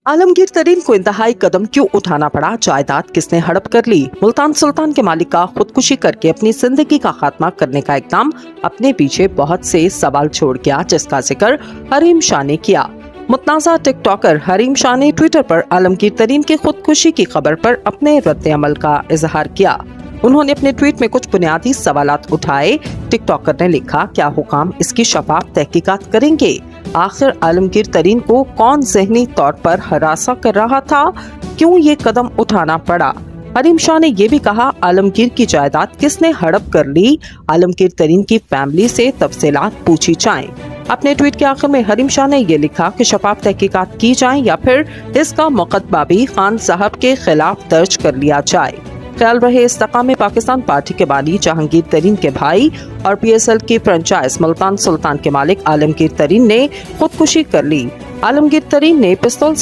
आलमगीर तरीन को इंतहाई कदम क्यों उठाना पड़ा? जायदाद किसने हड़प कर ली? मुल्तान सुल्तान के मालिक का खुदकुशी करके अपनी जिंदगी का खात्मा करने का इक़दाम अपने पीछे बहुत से सवाल छोड़ गया, जिसका जिक्र हरीम शाह ने किया। मुतनाज़ा टिकटॉकर हरीम शाह ने ट्विटर पर आलमगीर तरीन की खुदकुशी की खबर पर अपने रद्द अमल का इजहार किया। उन्होंने अपने ट्वीट में कुछ बुनियादी सवालात उठाए। टिकटॉकर ने लिखा, क्या हुकाम इसकी शफाफ तहकीकात करेंगे? आखिर आलमगीर तरीन को कौन ज़हनी तौर पर हरासा कर रहा था? क्यों ये कदम उठाना पड़ा? हरीम शाह ने ये भी कहा, आलमगीर की जायदाद किसने हड़प कर ली? आलमगीर तरीन की फैमिली से तफसीलात पूछी जाएं। अपने ट्वीट के आखिर में हरीम शाह ने ये लिखा कि शफाफ तहकीकात की जाएं या फिर इसका मुकदमा भी खान साहब के खिलाफ दर्ज कर लिया जाए। ख्याल रहे इस्तकाम में पाकिस्तान पार्टी के बानी जहांगीर तरीन के भाई और PSL की फ्रेंचाइज मुल्तान सुल्तान के मालिक आलमगीर तरीन ने खुदकुशी कर ली। आलमगीर तरीन ने पिस्तौल